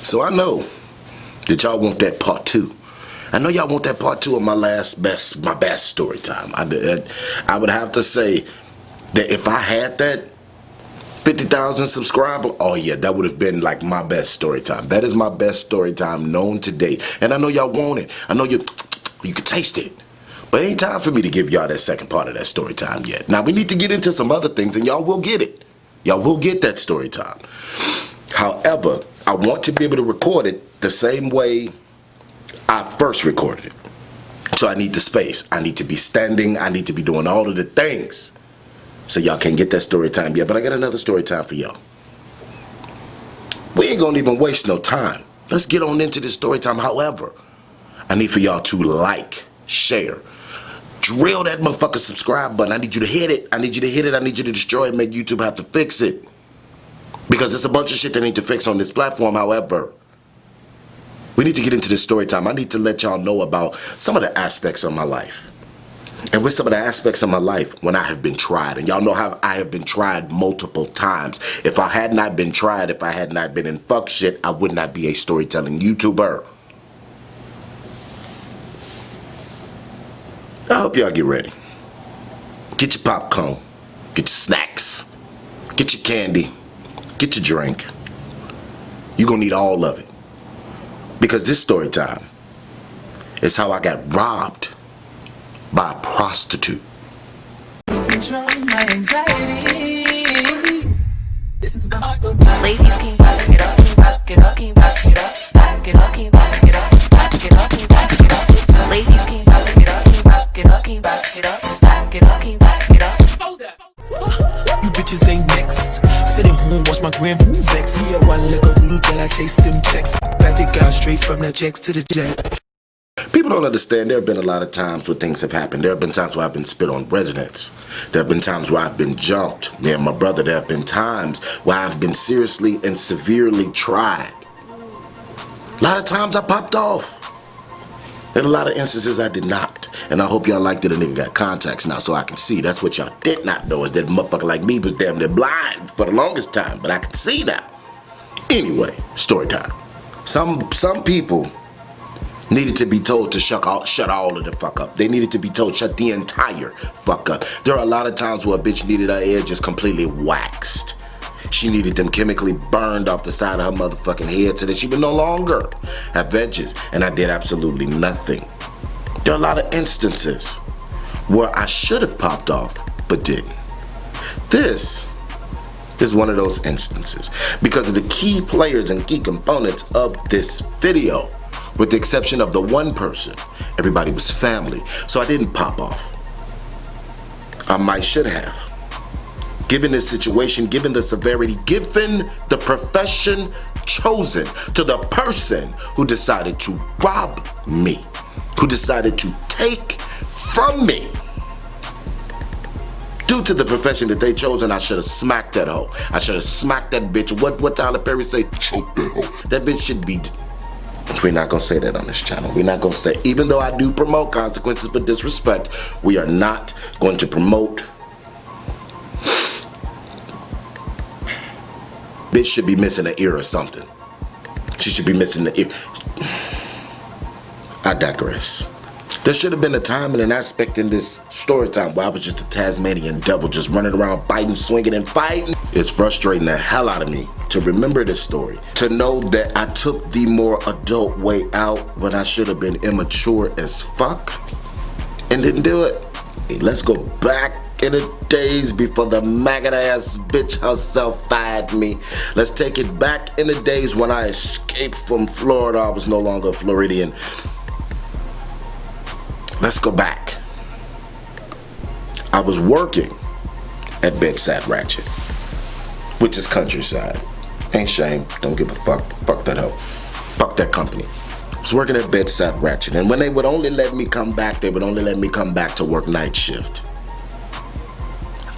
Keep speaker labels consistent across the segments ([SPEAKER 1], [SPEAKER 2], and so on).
[SPEAKER 1] So I know that y'all want that part 2. I know y'all want that part 2 of my best story time. I would have to say that if I had that 50,000 subscribers, oh yeah, that would have been like my best story time. That is my best story time known to date. And I know y'all want it. I know you can taste it. But it ain't time for me to give y'all that second part of that story time yet. Now we need to get into some other things and y'all will get it. Y'all will get that story time. However, I want to be able to record it the same way I first recorded it. So I need the space. I need to be standing. I need to be doing all of the things. So y'all can't get that story time yet, but I got another story time for y'all. We ain't gonna even waste no time. Let's get on into this story time. However, I need for y'all to like, share, drill that motherfucker subscribe button. I need you to hit it. I need you to hit it. I need you to destroy it. Make YouTube have to fix it. Because there's a bunch of shit they need to fix on this platform. However, we need to get into this story time. I need to let y'all know about some of the aspects of my life. And with some of the aspects of my life when I have been tried. And y'all know how I have been tried multiple times. If I had not been tried, if I had not been in fuck shit, I would not be a storytelling YouTuber. I hope y'all get ready. Get your popcorn. Get your snacks. Get your candy. Get your drink. You're gonna need all of it. Because this story time is how I got robbed by a prostitute.
[SPEAKER 2] Control my anxiety. Listen to the heart go. Ladies can back it up, back it up, back it up, back it up, back it up, back it up, back it up. Ladies can back it up, back it up, back it up, back it up, back it up. Hold up.
[SPEAKER 3] You bitches ain't next. Sit at home, watch my grandpa vex. He had one liquor room, girl, I chase them checks. Back it got straight from the jacks to the jet.
[SPEAKER 1] People don't understand there have been a lot of times where things have happened. There have been times where I've been spit on residents. There have been times where I've been jumped. Me and my brother, there have been times where I've been seriously and severely tried. A lot of times I popped off. And a lot of instances I did not. And I hope y'all like that a nigga got contacts now so I can see. That's what y'all did not know, is that a motherfucker like me was damn near blind for the longest time. But I can see now. Anyway, story time. Some people needed to be told to shut all of the fuck up. They needed to be told shut the entire fuck up. There are a lot of times where a bitch needed her ear just completely waxed. She needed them chemically burned off the side of her motherfucking head so that she would no longer have edges. And I did absolutely nothing. There are a lot of instances where I should have popped off, but didn't. This is one of those instances because of the key players and key components of this video. With the exception of the one person, everybody was family. So I didn't pop off. I might should have. Given this situation, given the severity, given the profession chosen to the person who decided to rob me, who decided to take from me. Due to the profession that they chosen, I should have smacked that hoe. I should have smacked that bitch. What Tyler Perry say? Choke that hoe. That bitch should be... We're not gonna say that on this channel. We're not gonna say, even though I do promote consequences for disrespect, we are not going to promote. Bitch should be missing an ear or something. She should be missing the ear. I digress. There should have been a time and an aspect in this story time where I was just a Tasmanian devil just running around biting, swinging, and fighting. It's frustrating the hell out of me to remember this story. To know that I took the more adult way out when I should have been immature as fuck and didn't do it. Hey, let's go back in the days before the maggot ass bitch herself fired me. Let's take it back in the days when I escaped from Florida. I was no longer a Floridian. Let's go back. I was working at Bedside Ratchet, which is countryside. Ain't shame, don't give a fuck. Fuck that hoe. Fuck that company. I was working at Bedside Ratchet, and when they would only let me come back, they would only let me come back to work night shift.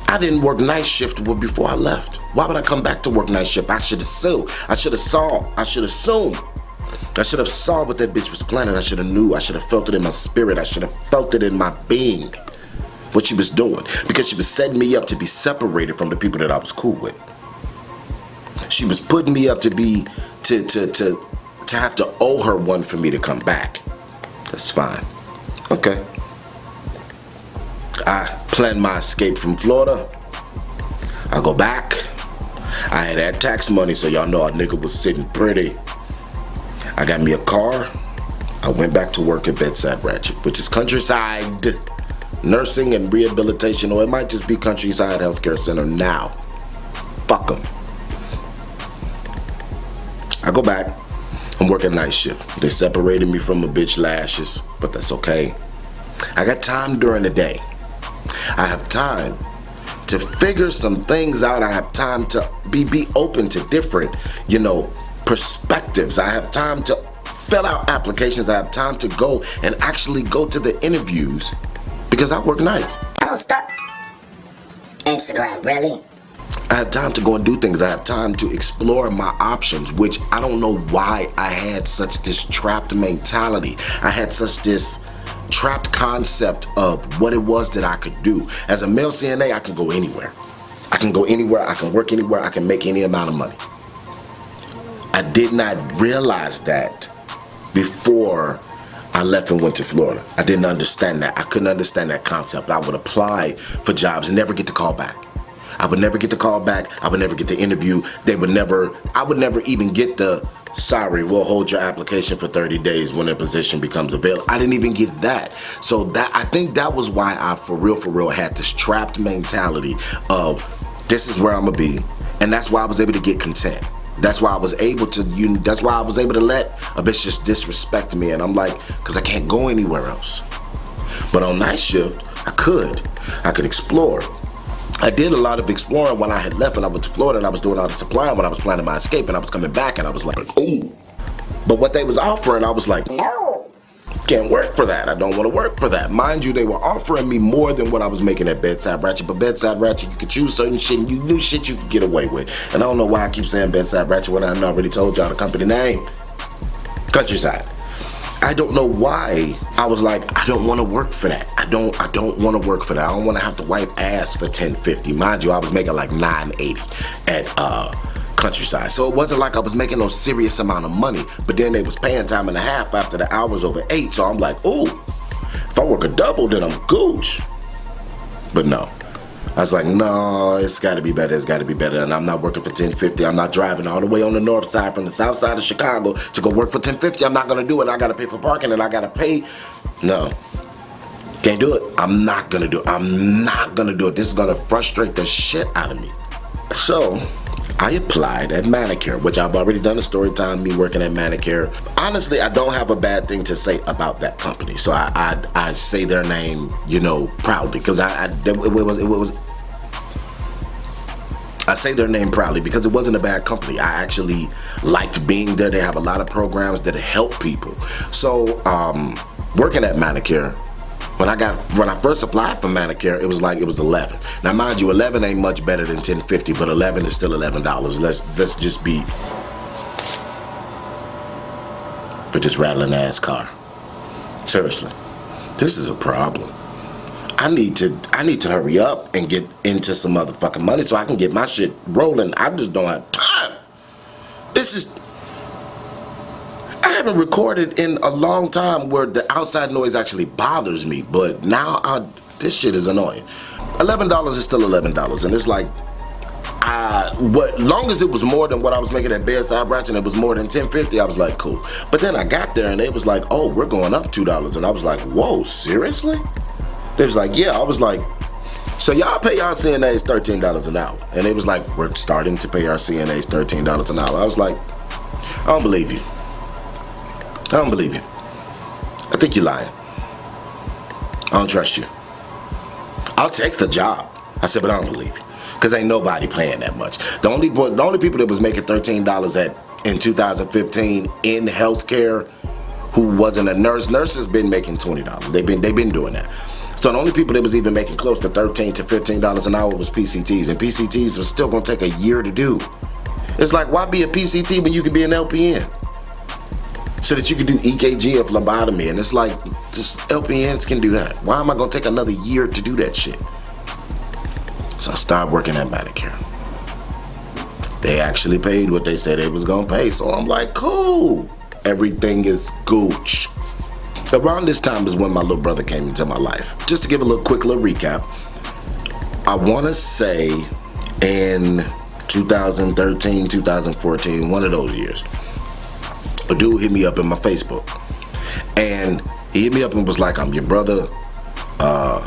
[SPEAKER 1] I didn't work night shift before I left. Why would I come back to work night shift? I should have assumed. I should have saw. I should assume. I should have saw what that bitch was planning. I should have knew. I should have felt it in my spirit. I should have felt it in my being. What she was doing. Because she was setting me up to be separated from the people that I was cool with. She was putting me up to be, to to have to owe her one for me to come back. That's fine. Okay. I planned my escape from Florida. I go back. I had that tax money, so y'all know a nigga was sitting pretty. I got me a car. I went back to work at Bedside Ratchet, which is Countryside Nursing and Rehabilitation, or it might just be Countryside Healthcare Center now. Fuck them. I go back. I'm working night shift. They separated me from a bitch lashes, but that's okay. I got time during the day. I have time to figure some things out. I have time to be open to different, perspectives. I have time to fill out applications. I have time to go and actually go to the interviews because I work nights.
[SPEAKER 4] Oh, stop. Instagram, really?
[SPEAKER 1] I have time to go and do things. I have time to explore my options, which I don't know why I had such this trapped mentality. I had such this trapped concept of what it was that I could do. As a male CNA, I can go anywhere. I can go anywhere, I can work anywhere, I can make any amount of money. I did not realize that before I left and went to Florida. I didn't understand that. I couldn't understand that concept. I would apply for jobs and never get the call back. I would never get the call back. I would never get the interview. I would never even get the, sorry, we'll hold your application for 30 days when a position becomes available. I didn't even get that. So I think that was why I, for real, had this trapped mentality of, this is where I'm gonna be. And that's why I was able to get content. That's why I was able to, that's why I was able to let a bitch just disrespect me. And I'm like, cause I can't go anywhere else. But on night shift, I could explore. I did a lot of exploring when I had left and I went to Florida and I was doing all the supply when I was planning my escape and I was coming back and I was like, ooh. But what they was offering, I was like,
[SPEAKER 4] No.
[SPEAKER 1] Can't work for that. I don't want to work for that. Mind you, they were offering me more than what I was making at Bedside Ratchet, but Bedside Ratchet, you could choose certain shit and you knew shit you could get away with. And I don't know why I keep saying Bedside Ratchet when I already told y'all the company name. Countryside. I don't know why I was like, I don't want to work for that. I don't want to work for that. I don't want to have to wipe ass for $10.50. Mind you, I was making like $9.80 at Countryside. So it wasn't like I was making no serious amount of money, but then they was paying time and a half after the hours over 8. So I'm like, ooh, if I work a double, then I'm gooch. But no. I was like, no, it's gotta be better, and I'm not working for $10.50. I'm not driving all the way on the north side from the south side of Chicago to go work for $10.50. I'm not gonna do it. I gotta pay for parking and I gotta pay. No, can't do it. I'm not gonna do it. This is gonna frustrate the shit out of me. So I applied at Manicure, which I've already done a story time, me working at Manicure. Honestly, I don't have a bad thing to say about that company. So I say their name, proudly, because I say their name proudly because it wasn't a bad company. I actually liked being there. They have a lot of programs that help people. So working at Manicure, when I first applied for Manicure, it was 11. Now mind you, 11 ain't much better than $10.50, but 11 is still $11. Let's just be for this rattling ass car. Seriously, this is a problem. I need to hurry up and get into some motherfucking money so I can get my shit rolling. I just don't have time. I haven't recorded in a long time where the outside noise actually bothers me, but now this shit is annoying. $11 is still $11, and it's like, long as it was more than what I was making at Bedside Ratchet and it was more than $10.50, I was like, cool. But then I got there and they was like, oh, we're going up $2, and I was like, whoa, seriously? They was like, yeah. I was like, so y'all pay y'all CNAs $13 an hour, and they was like, we're starting to pay our CNAs $13 an hour. I was like, I don't believe you. I don't believe you. I think you're lying. I don't trust you. I'll take the job. I said, but I don't believe you. Because ain't nobody paying that much. The only people that was making $13 in 2015 in healthcare who wasn't a nurse. Nurse has been making $20. They've been doing that. So the only people that was even making close to $13 to $15 an hour was PCTs. And PCTs was still gonna take a year to do. It's like, why be a PCT when you can be an LPN? So that you can do EKG or phlebotomy, and it's like, just LPNs can do that. Why am I gonna take another year to do that shit? So I started working at Manicure. They actually paid what they said they was gonna pay, so I'm like, cool. Everything is gooch. Around this time is when my little brother came into my life. Just to give a quick little recap, I want to say in 2013, 2014, one of those years, a dude hit me up in my Facebook. And he hit me up and was like, I'm your brother. I'm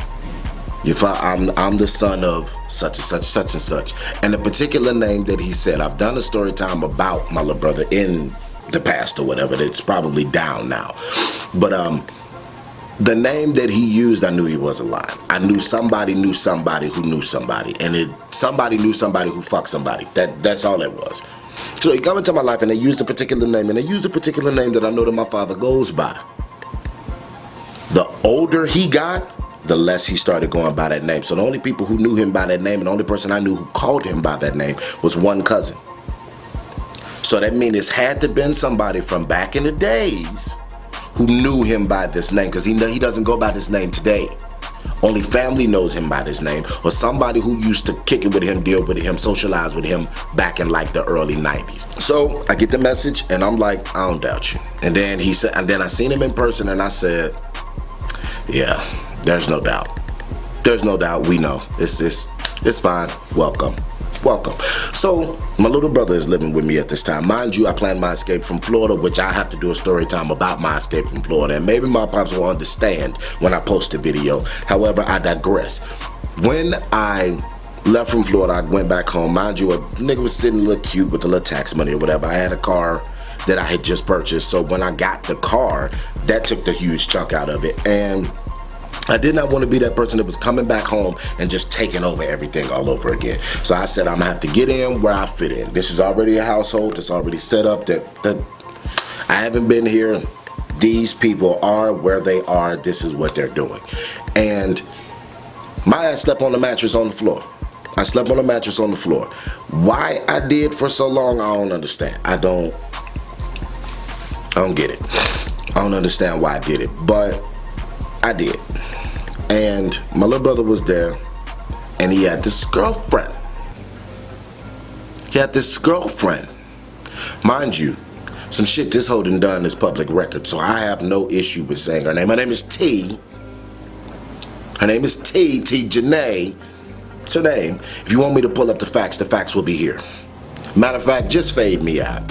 [SPEAKER 1] the son of such and such, such and such. And the particular name that he said, I've done a story time about my little brother in the past or whatever. It's probably down now. But the name that he used, I knew he wasn't lying. I knew somebody who knew somebody. And somebody knew somebody who fucked somebody. That's all it was. So he come into my life and they used a particular name. And they used a particular name that I know that my father goes by. The older he got, the less he started going by that name. So the only people who knew him by that name and the only person I knew who called him by that name was one cousin. So that means it had to been somebody from back in the days who knew him by this name, because he doesn't go by this name today. Only family knows him by this name, or somebody who used to kick it with him, deal with him, socialize with him back in like the early 90s. So I get the message and I'm like, I don't doubt you. And then he said, and then I seen him in person and I said, yeah, there's no doubt. There's no doubt. We know. It's fine. Welcome. So my little brother is living with me at this time. Mind you, I planned my escape from Florida, which I have to do a story time about my escape from Florida. And maybe my pops will understand when I post the video. However, I digress. When I left from Florida, I went back home. Mind you, a nigga was sitting a little cute with a little tax money or whatever. I had a car that I had just purchased. So when I got the car, that took the huge chunk out of it. And I did not want to be that person that was coming back home and just taking over everything all over again. So I said, I'm gonna have to get in where I fit in. This is already a household that's already set up, that I haven't been here. These people are where they are. This is what they're doing. And my ass slept on the mattress on the floor. I slept on the mattress on the floor. Why I did for so long, I don't understand. I don't get it. I don't understand why I did it, but I did. And my little brother was there, and he had this girlfriend. Mind you, some shit this hoe done done is public record, so I have no issue with saying her name. Her name is T. Her name is T Janae. It's her name. If you want me to pull up the facts will be here. Matter of fact, just fade me out.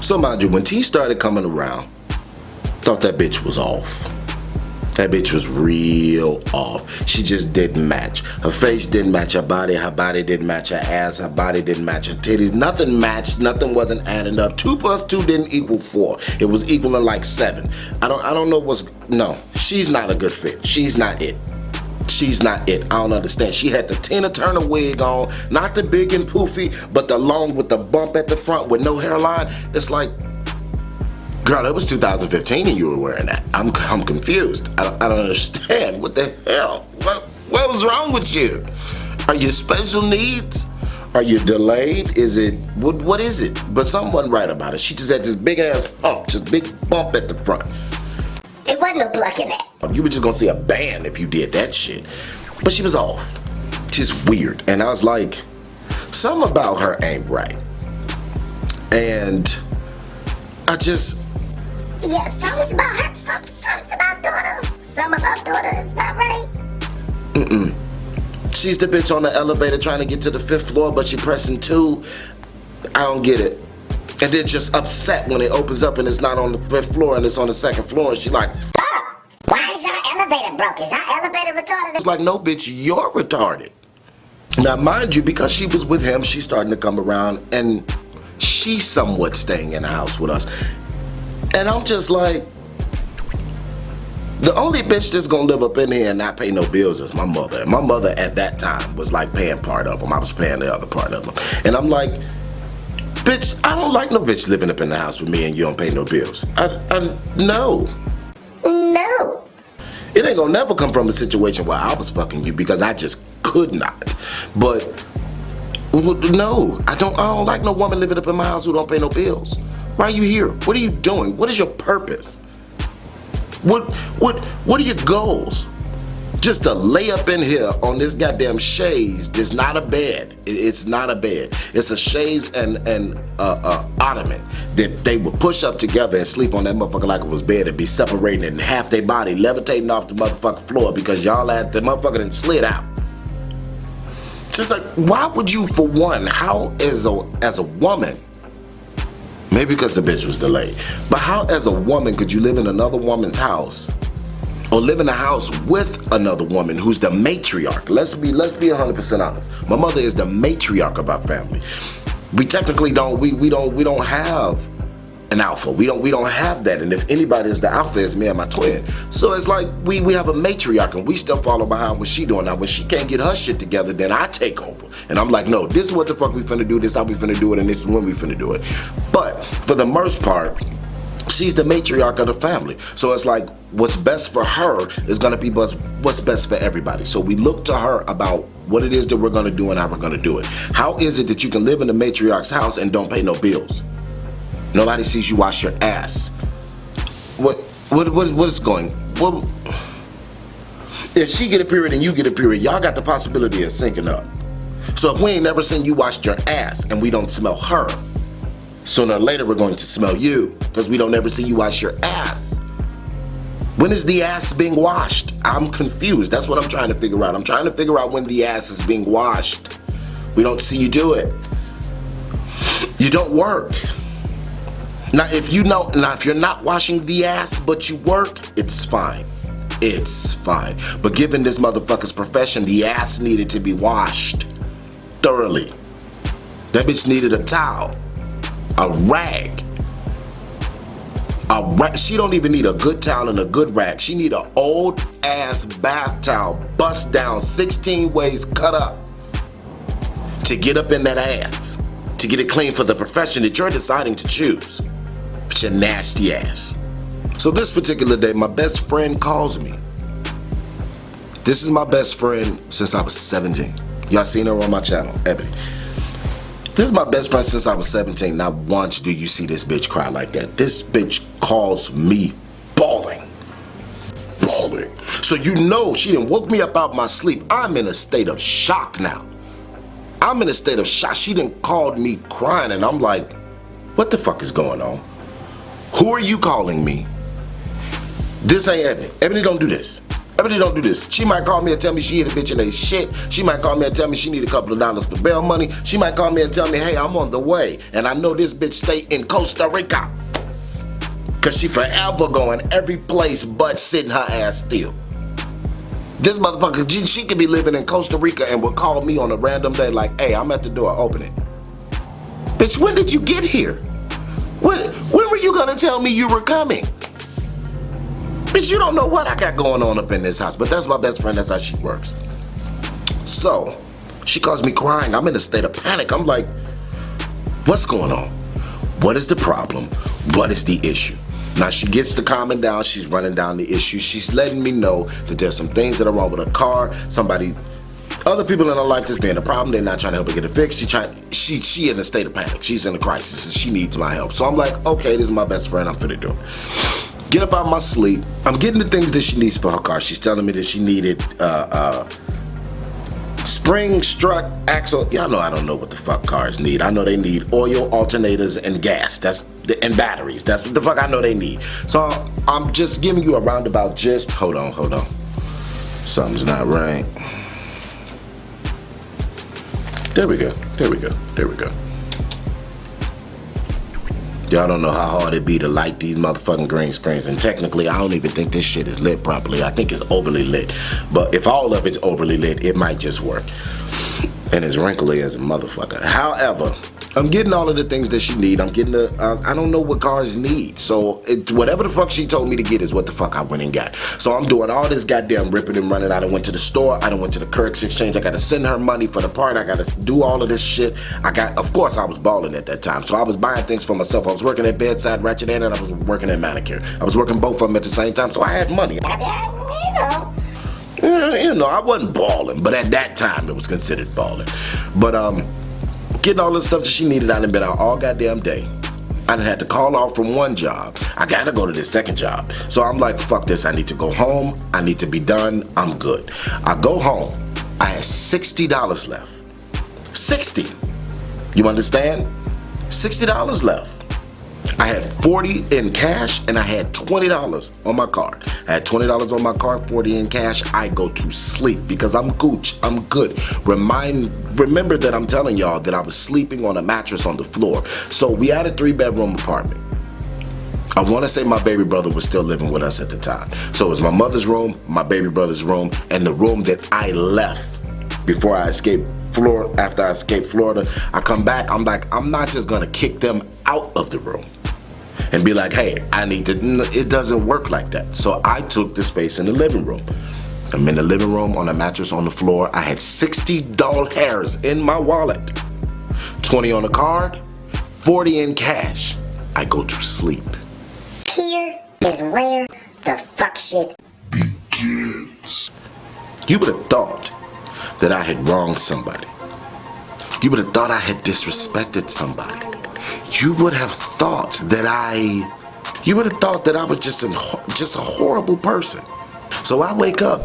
[SPEAKER 1] So mind you, when T started coming around, thought that bitch was off. That bitch was real off. She just didn't match. Her face didn't match her body didn't match her ass, her body didn't match her titties. Nothing matched, nothing wasn't adding up. 2 + 2 didn't equal 4. It was equaling like 7. I don't know no, she's not a good fit. She's not it. I don't understand. She had the Tina Turner wig on, not the big and poofy, but the long with the bump at the front with no hairline. It's like, girl, it was 2015 and you were wearing that. I'm confused. I don't understand. What the hell? What was wrong with you? Are you special needs? Are you delayed? Is it, what is it? But something wasn't right about it. She just had this big ass hump, just big bump at the front.
[SPEAKER 4] It wasn't no plucking it.
[SPEAKER 1] You were just gonna see a band if you did that shit. But she was off. She's weird. And I was like, something about her ain't right. And I just...
[SPEAKER 4] Yeah, something's about her. Something's about daughter. Something about daughter is not right.
[SPEAKER 1] She's the bitch on the elevator trying to get to the 5th floor, but she pressing 2. I don't get it. And then just upset when it opens up and it's not on the 5th floor and it's on the 2nd floor, and she like,
[SPEAKER 4] fuck! Why is your elevator broke? Is your elevator retarded?
[SPEAKER 1] It's like, no bitch, you're retarded. Now mind you, because she was with him, she's starting to come around and she's somewhat staying in the house with us. And I'm just like, the only bitch that's gonna live up in here and not pay no bills is my mother. And my mother at that time was like paying part of them. I was paying the other part of them. And I'm like, bitch, I don't like no bitch living up in the house with me and you don't pay no bills. No.
[SPEAKER 4] No.
[SPEAKER 1] It ain't gonna never come from a situation where I was fucking you, because I just could not. But no, I don't like no woman living up in my house who don't pay no bills. Why are you here? What are you doing? What is your purpose? What are your goals? Just to lay up in here on this goddamn chaise. It's not a bed. It's not a bed. It's a chaise and ottoman that they would push up together and sleep on that motherfucker like it was bed and be separating in half their body, levitating off the motherfucking floor because y'all had the motherfucker done slid out. Just like, why would you, for one, how as a woman, maybe because the bitch was delayed, but how as a woman could you live in another woman's house or live in a house with another woman who's the matriarch? Let's be 100% honest. My mother is the matriarch of our family. We technically don't have an alpha. We don't have that. And if anybody is the alpha, it's me and my twin. So it's like we have a matriarch and we still follow behind what she doing. Now when she can't get her shit together, then I take over. And I'm like, no, this is what the fuck we finna do, this is how we finna do it, and this is when we finna do it. But for the most part, she's the matriarch of the family. So it's like what's best for her is gonna be what's best for everybody. So we look to her about what it is that we're gonna do and how we're gonna do it. How is it that you can live in the matriarch's house and don't pay no bills? Nobody sees you wash your ass. What is going? What, if she get a period and you get a period, y'all got the possibility of syncing up. So if we ain't never seen you wash your ass and we don't smell her, sooner or later we're going to smell you because we don't ever see you wash your ass. When is the ass being washed? I'm confused. That's what I'm trying to figure out. I'm trying to figure out when the ass is being washed. We don't see you do it. You don't work. Now if you're not washing the ass but you work, it's fine. It's fine. But given this motherfucker's profession, the ass needed to be washed thoroughly. That bitch needed a towel, a rag. She don't even need a good towel and a good rag. She need an old ass bath towel, bust down 16 ways, cut up, to get up in that ass, to get it clean for the profession that you're deciding to choose. But your nasty ass. So this particular day, my best friend calls me. This is my best friend since I was 17. Y'all seen her on my channel, Ebony. This is my best friend since I was 17. Not once do you see this bitch cry like that. This bitch calls me bawling. Bawling. So you know she done woke me up out my sleep. I'm in a state of shock now. I'm in a state of shock. She done called me crying and I'm like, what the fuck is going on? Who are you calling me? This ain't Ebony. Ebony don't do this. Ebony don't do this. She might call me and tell me she hit a bitch in a shit. She might call me and tell me she need a couple of dollars for bail money. She might call me and tell me, hey, I'm on the way. And I know this bitch stay in Costa Rica. Cause she forever going every place but sitting her ass still. This motherfucker, she could be living in Costa Rica and would call me on a random day like, hey, I'm at the door, open it. Bitch, when did you get here? When were you gonna tell me you were coming? Bitch, you don't know what I got going on up in this house, but that's my best friend, that's how she works. So, she calls me crying, I'm in a state of panic. I'm like, what's going on? What is the problem? What is the issue? Now she gets to calming down, she's running down the issue. She's letting me know that there's some things that are wrong with her car. Other people in her life that's being a problem, they're not trying to help her get it fixed. She in a state of panic. She's in a crisis and she needs my help. So I'm like, okay, this is my best friend, I'm finna do it. Get up out of my sleep. I'm getting the things that she needs for her car. She's telling me that she needed spring, strut, axle. Y'all know I don't know what the fuck cars need. I know they need oil, alternators, and gas. And batteries. That's what the fuck I know they need. So I'm just giving you a roundabout gist. Hold on. Something's not right. There we go. Y'all don't know how hard it be to light these motherfucking green screens. And technically, I don't even think this shit is lit properly. I think it's overly lit. But if all of it's overly lit, it might just work. And it's wrinkly as a motherfucker. However, I'm getting all of the things that she need. I'm getting I don't know what cars need. So whatever the fuck she told me to get is what the fuck I went and got. So I'm doing all this goddamn ripping and running. I done went to the store. I done went to the Kirk's Exchange. I got to send her money for the part. I got to do all of this shit. Of course I was balling at that time. So I was buying things for myself. I was working at Bedside Ratchet and I was working at Manicure. I was working both of them at the same time. So I had money. You know, I wasn't balling, but at that time it was considered balling. But getting all the stuff that she needed, I done been out all goddamn day. I done had to call off from one job. I gotta go to this second job. So I'm like, fuck this. I need to go home. I need to be done. I'm good. I go home. I had $60 left. 60. You understand? $60 left. I had 40 in cash and I had $20 on my card. I had $20 on my card, 40 in cash. I go to sleep because I'm gooch. I'm good. Remember that I'm telling y'all that I was sleeping on a mattress on the floor. So we had a 3-bedroom apartment. I want to say my baby brother was still living with us at the time. So it was my mother's room, my baby brother's room, and the room that I left before I escaped Florida. After I escaped Florida, I come back. I'm like, I'm not just gonna kick them out of the room and be like, hey, I need to. It doesn't work like that. So I took the space in the living room. I'm in the living room on a mattress on the floor. I had $60 in my wallet, 20 on the card, 40 in cash. I go to sleep.
[SPEAKER 4] Here is where the fuck shit
[SPEAKER 1] begins. You would have thought that I had wronged somebody. You would have thought I had disrespected somebody. You would have thought that I was just a horrible person. So I wake up,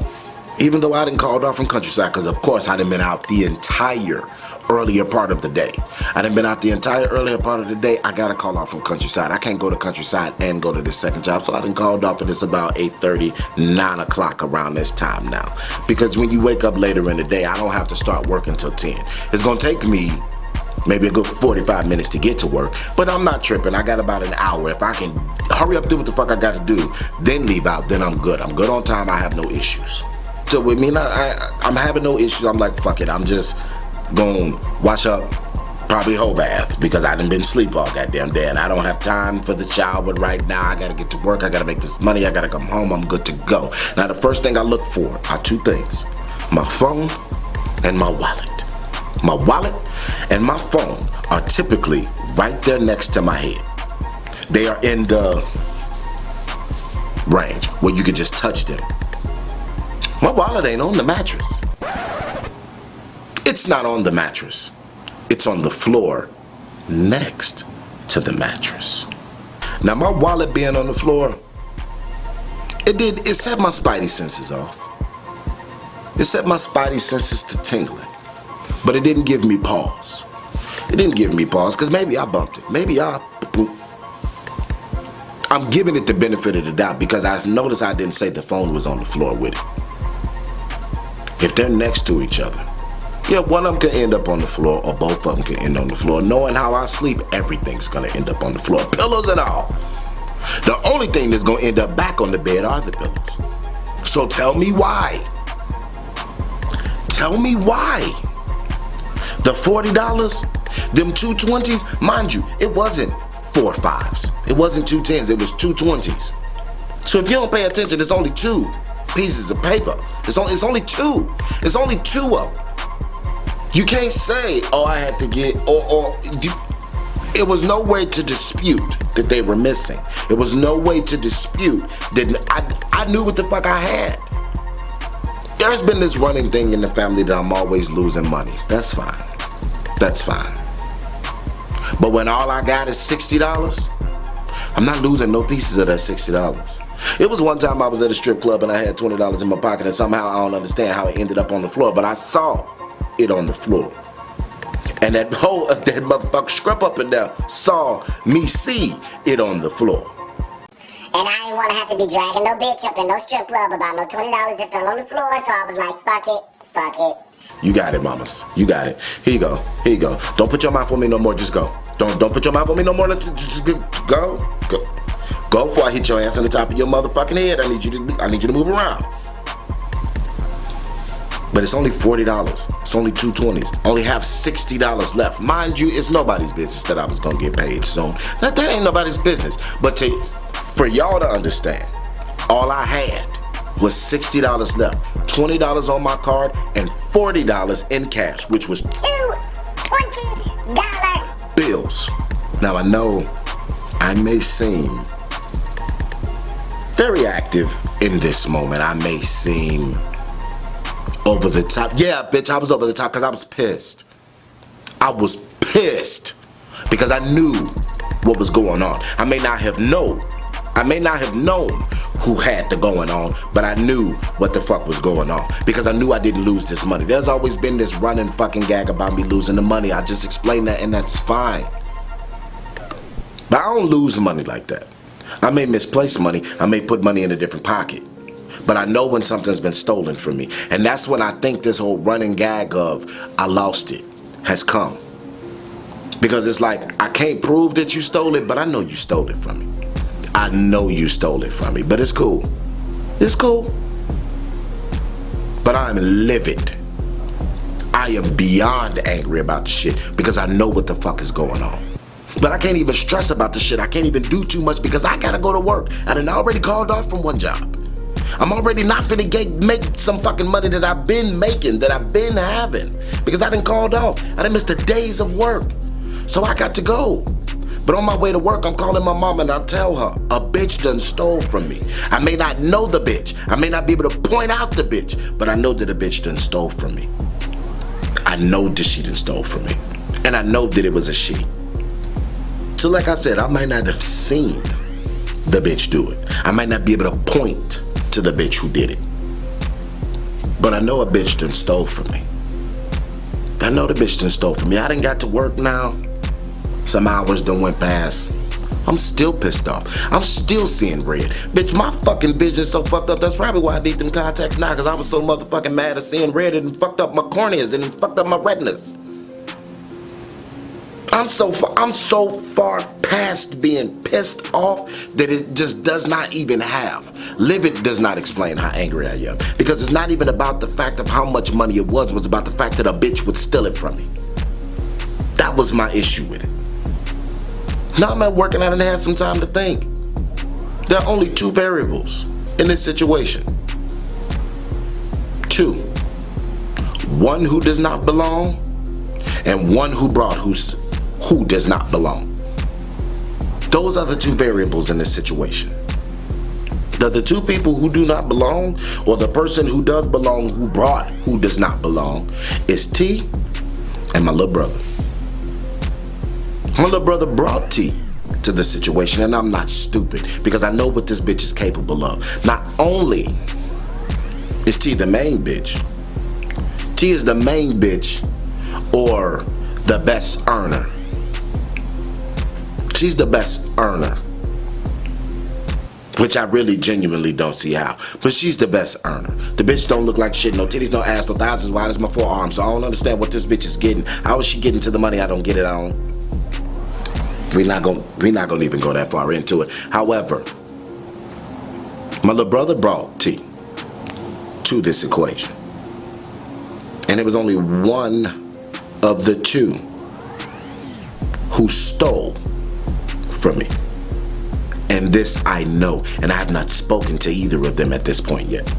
[SPEAKER 1] even though I didn't called off from Countryside, because of course I didn't been out the entire earlier part of the day. I didn't been out the entire earlier part of the day. I gotta call off from Countryside. I can't go to Countryside and go to this second job. So I done called off for this about 8:30, 9 o'clock around this time now. Because when you wake up later in the day, I don't have to start work until 10. It's gonna take me maybe a good 45 minutes to get to work, but I'm not tripping. I got about an hour. If I can hurry up, do what the fuck I got to do, then leave out, then I'm good. I'm good on time. I have no issues. So with me, I'm having no issues. I'm like, fuck it. I'm just gonna wash up, probably whole bath, because I done been asleep all goddamn day and I don't have time for the shower right now. I gotta get to work. I gotta make this money. I gotta come home. I'm good to go. Now the first thing I look for are 2 things: my phone and my wallet. My wallet and my phone are typically right there next to my head. They are in the range where you could just touch them. My wallet ain't on the mattress. It's not on the mattress. It's on the floor next to the mattress. Now my wallet being on the floor, it set my spidey senses off. It set my spidey senses to tingling. But it didn't give me pause. It didn't give me pause because maybe I bumped it. Maybe I'm giving it the benefit of the doubt because I noticed I didn't say the phone was on the floor with it. If they're next to each other, yeah, one of them can end up on the floor or both of them can end on the floor. Knowing how I sleep, everything's gonna end up on the floor, pillows and all. The only thing that's gonna end up back on the bed are the pillows. So tell me why. Tell me why. The $40, them 2 20s, mind you, it wasn't 4 5s. It wasn't 2 10s, it was 2 20s. So if you don't pay attention, it's only 2 pieces of paper. It's only 2. It's only 2 of them. You can't say, oh, I had to get, it was no way to dispute that they were missing. It was no way to dispute that I knew what the fuck I had. There's been this running thing in the family that I'm always losing money. That's fine. That's fine. But when all I got is $60, I'm not losing no pieces of that $60. It was one time I was at a strip club and I had $20 in my pocket and somehow I don't understand how it ended up on the floor, but I saw it on the floor. And that motherfucker scrub up in there saw me see it on the floor.
[SPEAKER 4] And I ain't wanna have to be dragging no bitch up in no strip club about no $20 that fell on the floor, so I was like, fuck it.
[SPEAKER 1] You got it, mamas. You got it. Here you go. Here you go. Don't put your mouth on me no more. Just go. Don't put your mouth on me no more. Just go. Go before I hit your ass on the top of your motherfucking head. I need you to move around. But it's only $40. It's only 2 20s. Only have $60 left. Mind you, it's nobody's business that I was gonna get paid soon. That ain't nobody's business. But for y'all to understand, all I had was $60 left, $20 on my card, and $40 in cash, which was
[SPEAKER 4] 2 $20
[SPEAKER 1] bills. Now I know I may seem very active in this moment. I may seem over the top. Yeah, bitch, I was over the top because I was pissed. I was pissed because I knew what was going on. I may not have known who had the going on, but I knew what the fuck was going on because I knew I didn't lose this money. There's always been this running fucking gag about me losing the money. I just explained that, and that's fine. But I don't lose money like that. I may misplace money. I may put money in a different pocket. But I know when something's been stolen from me. And that's when I think this whole running gag of I lost it has come. Because it's like, I can't prove that you stole it, but I know you stole it from me. I know you stole it from me, but it's cool. It's cool. But I'm livid. I am beyond angry about the shit because I know what the fuck is going on. But I can't even stress about the shit. I can't even do too much because I gotta go to work. I done already called off from one job. I'm already not finna make some fucking money that I've been making, that I've been having. Because I done called off. I done missed the days of work. So I got to go. But on my way to work, I'm calling my mom and I tell her, a bitch done stole from me. I may not know the bitch. I may not be able to point out the bitch, but I know that a bitch done stole from me. I know that she done stole from me. And I know that it was a she. So like I said, I might not have seen the bitch do it. I might not be able to point to the bitch who did it. But I know a bitch done stole from me. I know the bitch done stole from me. I done got to work now. Some hours done went past. I'm still pissed off. I'm still seeing red. Bitch, my fucking vision's so fucked up. That's probably why I need them contacts now, because I was so motherfucking mad at seeing red and fucked up my corneas and fucked up my retinas. I'm so far past being pissed off that it just does not even have. Livid does not explain how angry I am. Because it's not even about the fact of how much money it was about the fact that a bitch would steal it from me. That was my issue with it. Now I'm at work and I done had some time to think. There are only two variables in this situation. Two. One who does not belong and one who brought who does not belong. Those are the two variables in this situation. The two people who do not belong, or the person who does belong who brought who does not belong, is T and my little brother. My little brother brought T to the situation, and I'm not stupid because I know what this bitch is capable of. Not only is T the main bitch, T is the main bitch or the best earner. She's the best earner, which I really genuinely don't see how, but she's the best earner. The bitch don't look like shit, no titties, no ass, no thighs as wide as my forearms, so I don't understand what this bitch is getting. How is she getting to the money I don't get it on? We're not gonna even go that far into it. However, my little brother brought T to this equation, and it was only one of the two who stole from me. And this I know, and I have not spoken to either of them at this point yet.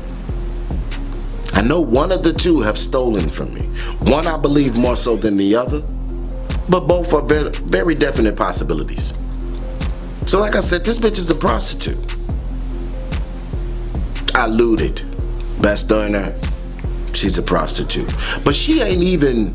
[SPEAKER 1] I know one of the two have stolen from me. One I believe more so than the other, but both are very, very definite possibilities. So like I said, this bitch is a prostitute. I looted. Best earner, she's a prostitute. But she ain't even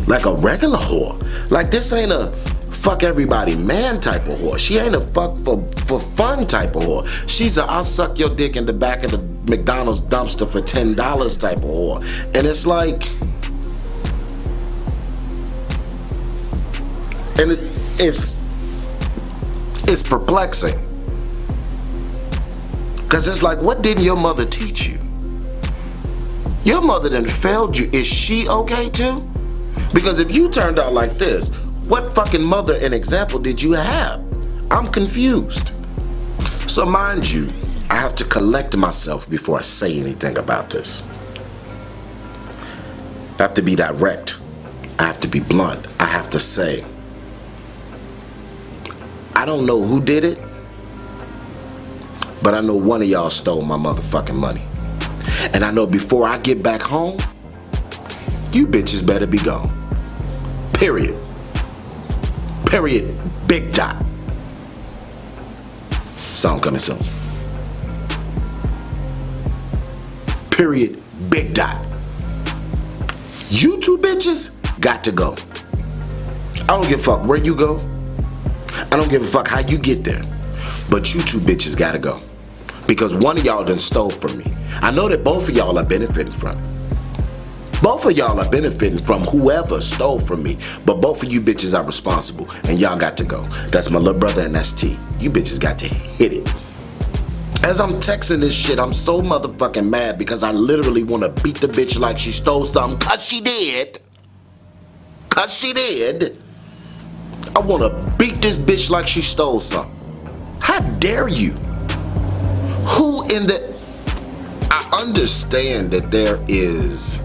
[SPEAKER 1] like a regular whore. Like this ain't a fuck everybody man type of whore. She ain't a fuck for fun type of whore. She's a I'll suck your dick in the back of the McDonald's dumpster for $10 type of whore. And it's like, and it's perplexing. Cause it's like, what didn't your mother teach you? Your mother done failed you. Is she okay too? Because if you turned out like this, what fucking mother and example did you have? I'm confused. So mind you, I have to collect myself before I say anything about this. I have to be direct. I have to be blunt. I have to say, I don't know who did it, but I know one of y'all stole my motherfucking money. And I know before I get back home, you bitches better be gone. Period. Period. Big dot. Song coming soon. Period. Big dot. You two bitches got to go. I don't give a fuck where you go. I don't give a fuck how you get there. But you two bitches gotta go. Because one of y'all done stole from me. I know that both of y'all are benefiting from it. Both of y'all are benefiting from whoever stole from me. But both of you bitches are responsible. And y'all got to go. That's my little brother and that's T. You bitches got to hit it. As I'm texting this shit, I'm so motherfucking mad because I literally want to beat the bitch like she stole something. Cause she did. Cause she did. I want to beat this bitch like she stole something. How dare you? Who in the... I understand that there is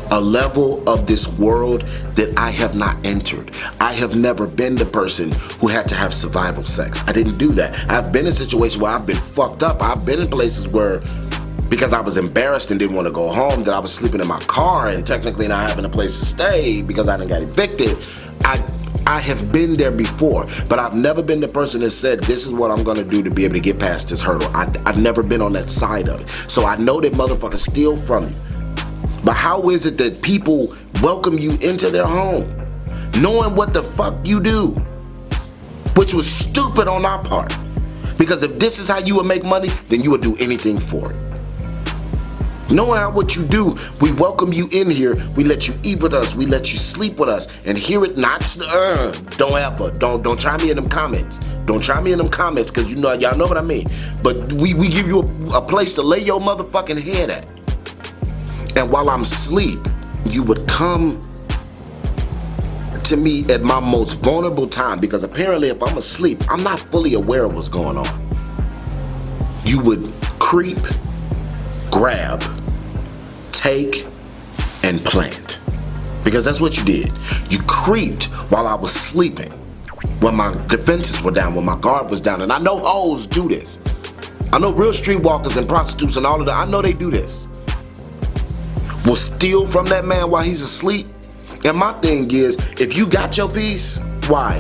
[SPEAKER 1] a level of this world that I have not entered. I have never been the person who had to have survival sex. I didn't do that. I've been in situations where I've been fucked up. I've been in places where, because I was embarrassed and didn't want to go home, that I was sleeping in my car and technically not having a place to stay because I didn't got evicted. I have been there before, but I've never been the person that said, this is what I'm gonna do to be able to get past this hurdle. I've never been on that side of it. So I know that motherfuckers steal from you. But how is it that people welcome you into their home, knowing what the fuck you do? Which was stupid on our part. Because if this is how you would make money, then you would do anything for it. Knowing how what you do, we welcome you in here, we let you eat with us, we let you sleep with us, and hear it not, don't try me in them comments. Don't try me in them comments, because you know, y'all know what I mean. But we give you a place to lay your motherfucking head at. And while I'm asleep, you would come to me at my most vulnerable time, because apparently if I'm asleep, I'm not fully aware of what's going on. You would creep, grab, take, and plant. Because that's what you did. You creeped while I was sleeping, when my defenses were down, when my guard was down. And I know hoes do this. I know real streetwalkers and prostitutes and all of that, I know they do this. Will steal from that man while he's asleep. And my thing is, if you got your piece, why?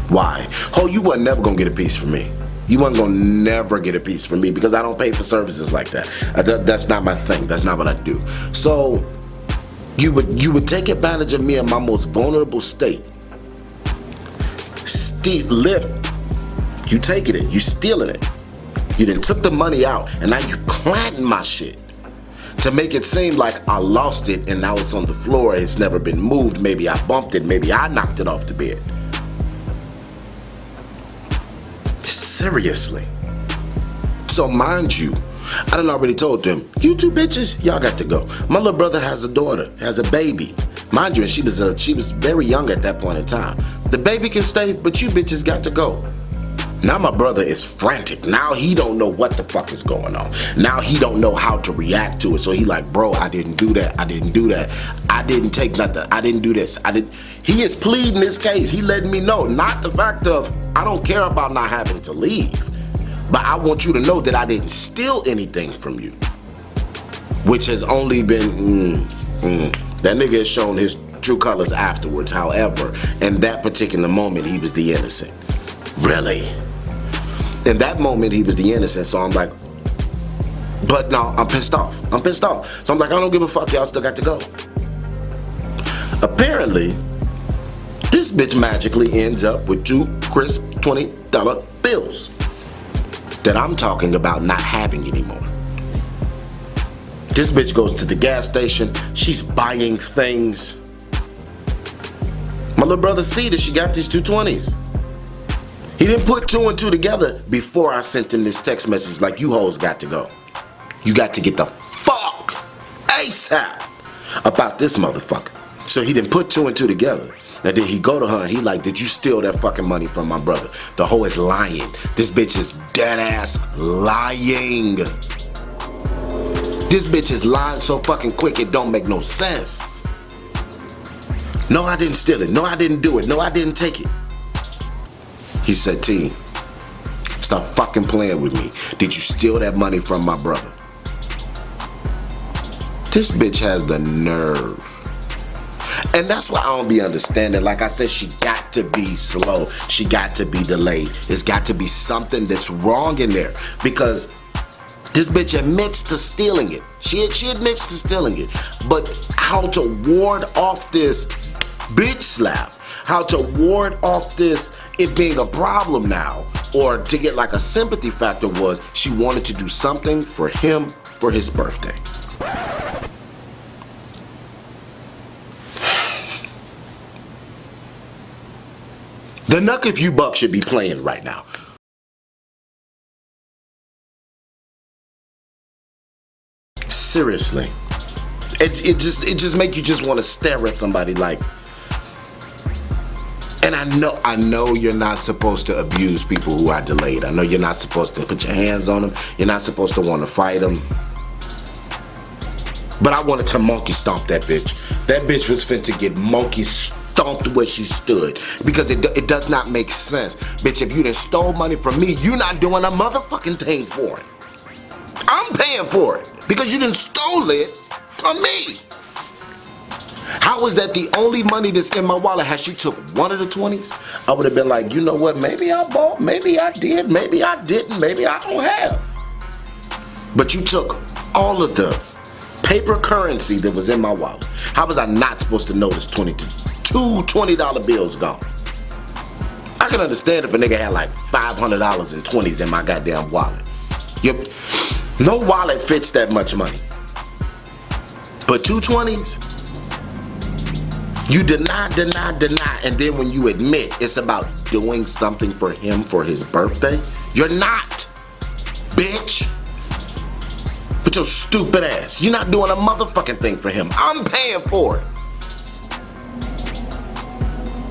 [SPEAKER 1] Why? Oh, you wasn't never gonna get a piece from me. You wasn't gonna never get a piece from me because I don't pay for services like that. That's not my thing. That's not what I do. So you would take advantage of me in my most vulnerable state. Lift. You taking it. You stealing it. You then took the money out and now you planting my shit. To make it seem like I lost it and now it's on the floor, it's never been moved, maybe I bumped it, maybe I knocked it off the bed. Seriously. So mind you, I done already told them, you two bitches, y'all got to go. My little brother has a daughter, has a baby. Mind you, and she was very young at that point in time. The baby can stay, but you bitches got to go. Now my brother is frantic. Now he don't know what the fuck is going on. Now he don't know how to react to it. So he like, bro, I didn't do that. I didn't do that. I didn't take nothing. I didn't do this. He is pleading this case. He letting me know, not the fact of, I don't care about not having to leave, but I want you to know that I didn't steal anything from you. Which has only been, that nigga has shown his true colors afterwards. However, in that particular moment, he was the innocent. Really? In that moment, he was the innocent, so I'm like, but no, I'm pissed off. I'm pissed off. So I'm like, I don't give a fuck, y'all still got to go. Apparently, this bitch magically ends up with 2 crisp $20 bills that I'm talking about not having anymore. This bitch goes to the gas station, she's buying things. My little brother see that she got these 2 20s. He didn't put 2 and 2 together before I sent him this text message like, you hoes got to go. You got to get the fuck ASAP about this motherfucker. So he didn't put 2 and 2 together. And then he go to her and he like, did you steal that fucking money from my brother? The hoe is lying. This bitch is dead ass lying. This bitch is lying so fucking quick it don't make no sense. No, I didn't steal it. No, I didn't do it. No, I didn't take it. He said, T, stop fucking playing with me. Did you steal that money from my brother? This bitch has the nerve. And that's why I don't be understanding. Like I said, she got to be slow. She got to be delayed. It's got to be something that's wrong in there. Because this bitch admits to stealing it. She admits to stealing it. But how to ward off this bitch slap, how to ward off this it being a problem now, or to get like a sympathy factor, was she wanted to do something for him for his birthday. The Knuck If You Buck should be playing right now. Seriously. It just make you just want to stare at somebody like. And I know you're not supposed to abuse people who are delayed. I know you're not supposed to put your hands on them. You're not supposed to want to fight them. But I wanted to monkey stomp that bitch. That bitch was fit to get monkey stomped where she stood. Because it does not make sense. Bitch, if you done stole money from me, you not doing a motherfucking thing for it. I'm paying for it. Because you done stole it from me. How is that the only money that's in my wallet? Had she took one of the 20s, I would have been like, you know what, maybe I bought, maybe I did, maybe I didn't, maybe I don't have. But you took all of the paper currency that was in my wallet. How was I not supposed to notice two $20 bills gone? I can understand if a nigga had like $500 in 20s in my goddamn wallet. No wallet fits that much money. But two 20s? You deny, and then when you admit it's about doing something for him for his birthday, you're not, bitch. With your stupid ass. You're not doing a motherfucking thing for him. I'm paying for it.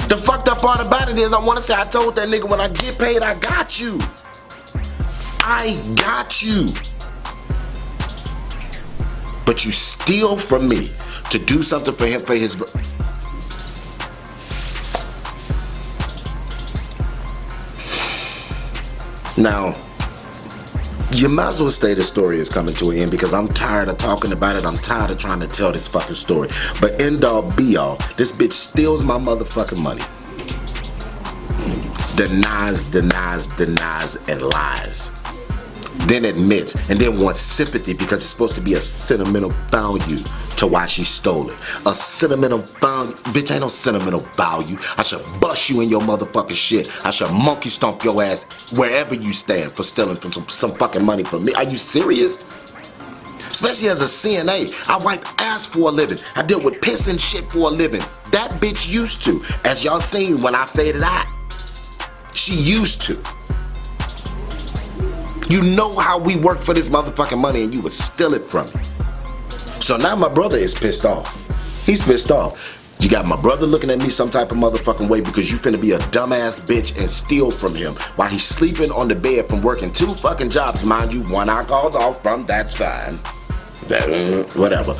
[SPEAKER 1] The fucked up part about it is I want to say I told that nigga when I get paid, I got you. I got you. But you steal from me to do something for him for his birthday. Now, you might as well say the story is coming to an end because I'm tired of talking about it. I'm tired of trying to tell this fucking story. But end all be all, this bitch steals my motherfucking money. Denies, and lies. Then admits, and then wants sympathy because it's supposed to be a sentimental value to why she stole it. A sentimental value. Bitch, ain't no sentimental value. I should bust you in your motherfucking shit. I should monkey stomp your ass wherever you stand for stealing from some fucking money from me. Are you serious? Especially as a CNA, I wipe ass for a living. I deal with piss and shit for a living. That bitch used to. As y'all seen when I faded out, she used to. You know how we work for this motherfucking money and you would steal it from me. So now my brother is pissed off. He's pissed off. You got my brother looking at me some type of motherfucking way because you finna be a dumbass bitch and steal from him while he's sleeping on the bed from working 2 fucking jobs. Mind you, one I called off from, that's fine. Whatever.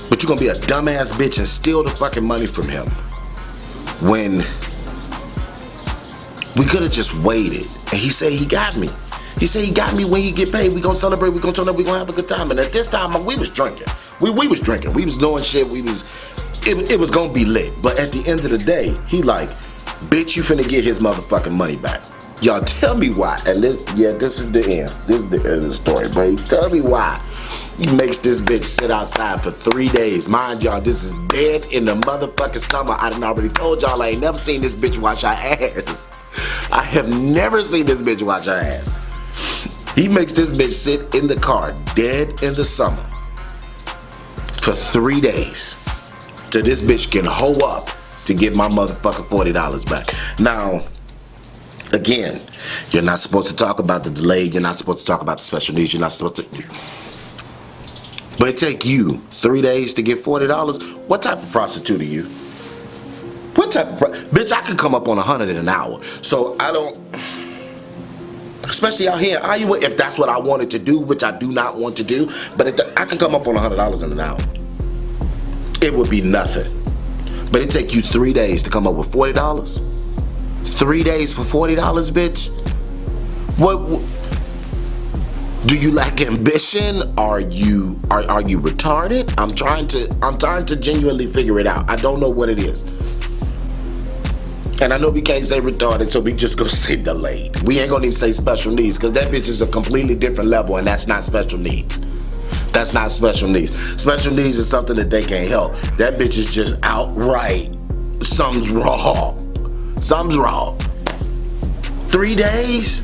[SPEAKER 1] But you gonna be a dumbass bitch and steal the fucking money from him when we could've just waited. And he said he got me. He said he got me when he get paid. We gonna celebrate, we gonna turn up, we gonna have a good time. And at this time, we was drinking. We was drinking. We was doing shit. It was gonna be lit. But at the end of the day, he like, bitch, you finna get his motherfucking money back. Y'all tell me why. And this is the end. This is the end of the story, bro. Tell me why. He makes this bitch sit outside for 3 days. Mind y'all, this is dead in the motherfucking summer. I done already told y'all I ain't never seen this bitch wash her ass. I have never seen this bitch wash her ass. He makes this bitch sit in the car dead in the summer for 3 days so this bitch can hoe up to get my motherfucking $40 back. Now, again, you're not supposed to talk about the delay. You're not supposed to talk about the special needs. You're not supposed to. But it take you 3 days to get $40. What type of prostitute are you? What type of bitch? I could come up on 100 in an hour. So I don't. Especially out here in Iowa, if that's what I wanted to do, which I do not want to do, but I can come up on $100 in an hour. It would be nothing. But it take you 3 days to come up with $40? 3 days for $40, bitch? What do you lack ambition? Are you retarded? I'm trying to genuinely figure it out. I don't know what it is. And I know we can't say retarded, so we just gonna say delayed. We ain't gonna even say special needs, because that bitch is a completely different level, and that's not special needs. That's not special needs. Special needs is something that they can't help. That bitch is just outright, something's wrong. Something's wrong. 3 days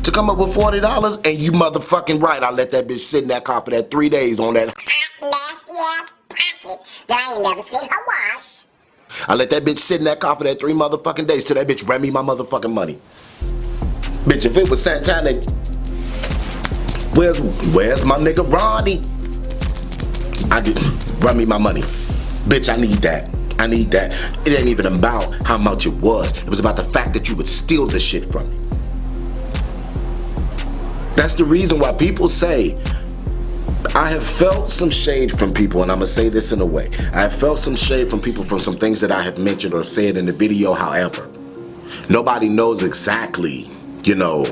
[SPEAKER 1] to come up with $40, and you motherfucking right. I let that bitch sit in that car for that 3 days on that
[SPEAKER 4] nasty ass pocket that I ain't never seen her wash.
[SPEAKER 1] I let that bitch sit in that car for that 3 motherfucking days till that bitch ran me my motherfucking money. Bitch, if it was Santana, where's my nigga Ronnie? I did run me my money. Bitch, I need that. I need that. It ain't even about how much it was. It was about the fact that you would steal the shit from me. That's the reason why people say, I have felt some shade from people, and I'm gonna say this in a way. I have felt some shade from people from some things that I have mentioned or said in the video. However, nobody knows exactly, you know,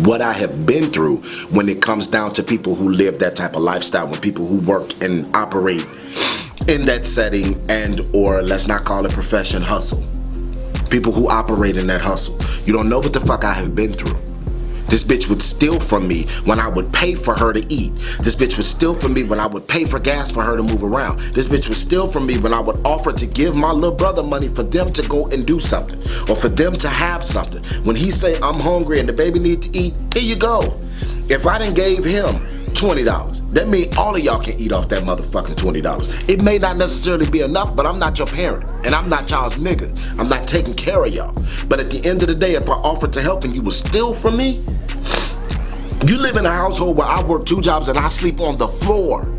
[SPEAKER 1] what I have been through when it comes down to people who live that type of lifestyle, when people who work and operate in that setting and or let's not call it profession, hustle. People who operate in that hustle. You don't know what the fuck I have been through. This bitch would steal from me when I would pay for her to eat. This bitch would steal from me when I would pay for gas for her to move around. This bitch would steal from me when I would offer to give my little brother money for them to go and do something or for them to have something. When he say, I'm hungry and the baby needs to eat, here you go. If I done gave him $20, that means all of y'all can eat off that motherfucking $20. It may not necessarily be enough, but I'm not your parent and I'm not y'all's nigga. I'm not taking care of y'all. But at the end of the day, if I offer to help and you will steal from me, you live in a household where I work 2 jobs and I sleep on the floor.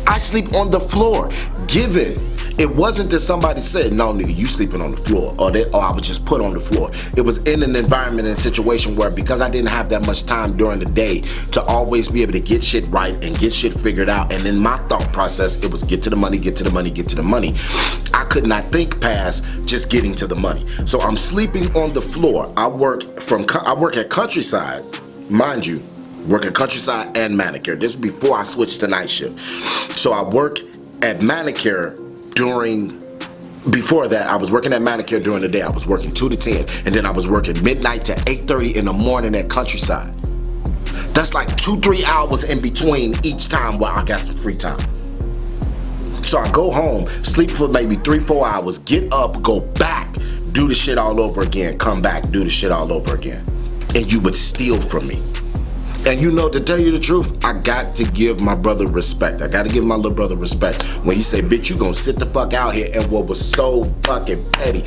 [SPEAKER 1] I sleep on the floor. Given it wasn't that somebody said, no nigga, you sleeping on the floor, or I was just put on the floor. It was in an environment and situation where because I didn't have that much time during the day to always be able to get shit right and get shit figured out, and in my thought process, it was get to the money, get to the money, get to the money. I could not think past just getting to the money. So I'm sleeping on the floor. I work at Countryside, mind you, work at Countryside and Manicure. This was before I switched to night shift. So I work at Manicure before that, I was working at Manicure during the day. I was working 2 to 10, and then I was working midnight to 8:30 in the morning at Countryside. That's like 2-3 hours in between each time where I got some free time. So I go home, sleep for maybe 3-4 hours, get up, go back, do the shit all over again, come back, do the shit all over again. And you would steal from me. And you know, to tell you the truth, I got to give my brother respect. I got to give my little brother respect when he say, bitch, you gonna sit the fuck out here. And what was so fucking petty,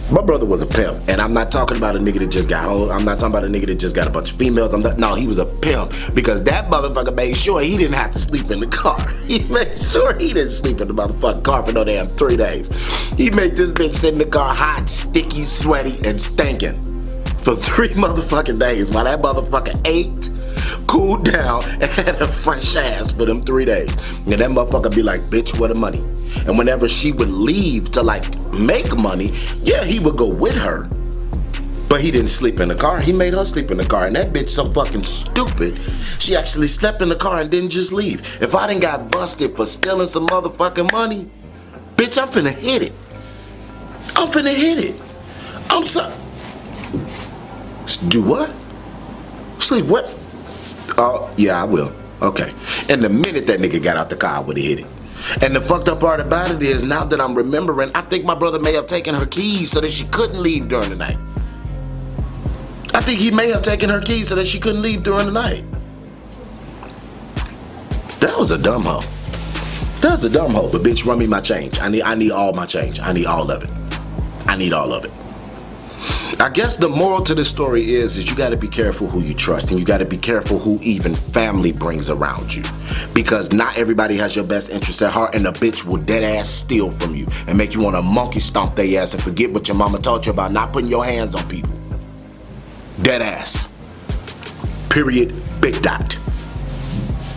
[SPEAKER 1] my brother was a pimp. And I'm not talking about a nigga that just got hold. I'm not talking about a nigga that just got a bunch of females. No, he was a pimp because that motherfucker made sure he didn't have to sleep in the car. He made sure he didn't sleep in the motherfucking car for no damn 3 days. He made this bitch sit in the car hot, sticky, sweaty, and stinking for 3 motherfucking days while that motherfucker ate, cooled down, and had a fresh ass for them 3 days. And that motherfucker be like, bitch, where the money? And whenever she would leave to like make money, yeah, he would go with her. But he didn't sleep in the car. He made her sleep in the car. And that bitch so fucking stupid, she actually slept in the car and didn't just leave. If I done got busted for stealing some motherfucking money, bitch, I'm finna hit it. I'm finna hit it. I'm sorry. Do what? Sleep what? Oh, yeah, I will. Okay. And the minute that nigga got out the car, I would've hit it. And the fucked up part about it is, now that I'm remembering, I think my brother may have taken her keys so that she couldn't leave during the night. I think he may have taken her keys so that she couldn't leave during the night. That was a dumb hoe. That was a dumb hoe, but bitch, run me my change. I need all my change. I need all of it. I need all of it. I guess the moral to this story is you gotta be careful who you trust, and you gotta be careful who even family brings around you. Because not everybody has your best interest at heart, and a bitch will dead ass steal from you and make you wanna monkey stomp their ass and forget what your mama taught you about not putting your hands on people. Dead ass. Period. Big dot.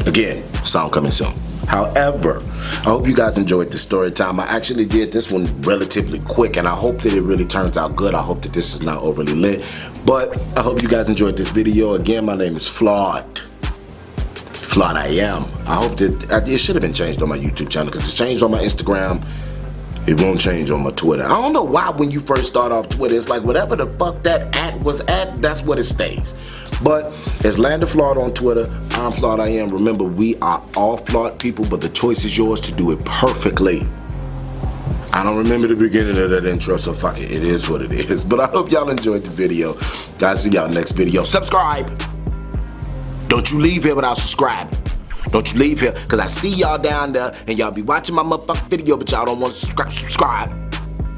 [SPEAKER 1] Again, song coming soon. However, I hope you guys enjoyed the story time. I actually did this one relatively quick, and I hope that it really turns out good. I hope that this is not overly lit, but I hope you guys enjoyed this video. Again, my name is Flawed. Flawed I am. I hope that it should have been changed on my YouTube channel because it's changed on my Instagram. It won't change on my Twitter. I don't know why when you first start off Twitter, it's like whatever the fuck that at was at, that's what it stays. But it's Landofflawed on Twitter. I'm Flawed I am. Remember, we are all flawed people, but the choice is yours to do it perfectly. I don't remember the beginning of that intro, so fuck it. It is what it is. But I hope y'all enjoyed the video. Guys, see y'all next video. Subscribe. Don't you leave here without subscribing. Don't you leave here, because I see y'all down there, and y'all be watching my motherfucking video, but y'all don't want to subscribe.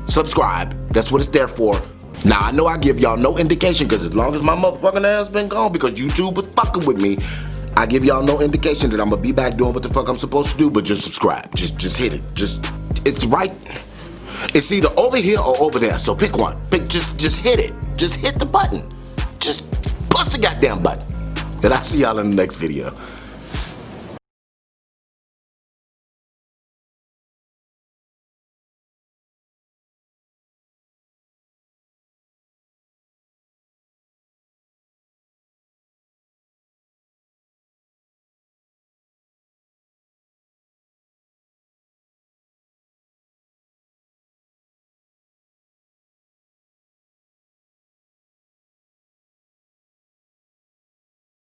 [SPEAKER 1] Subscribe. That's what it's there for. Now, I know I give y'all no indication, because as long as my motherfucking ass been gone, because YouTube was fucking with me, I give y'all no indication that I'm going to be back doing what the fuck I'm supposed to do, but just subscribe. Just hit it. It's right. It's either over here or over there, so pick one. Just hit it. Just hit the button. Just push the goddamn button. And I'll see y'all in the next video.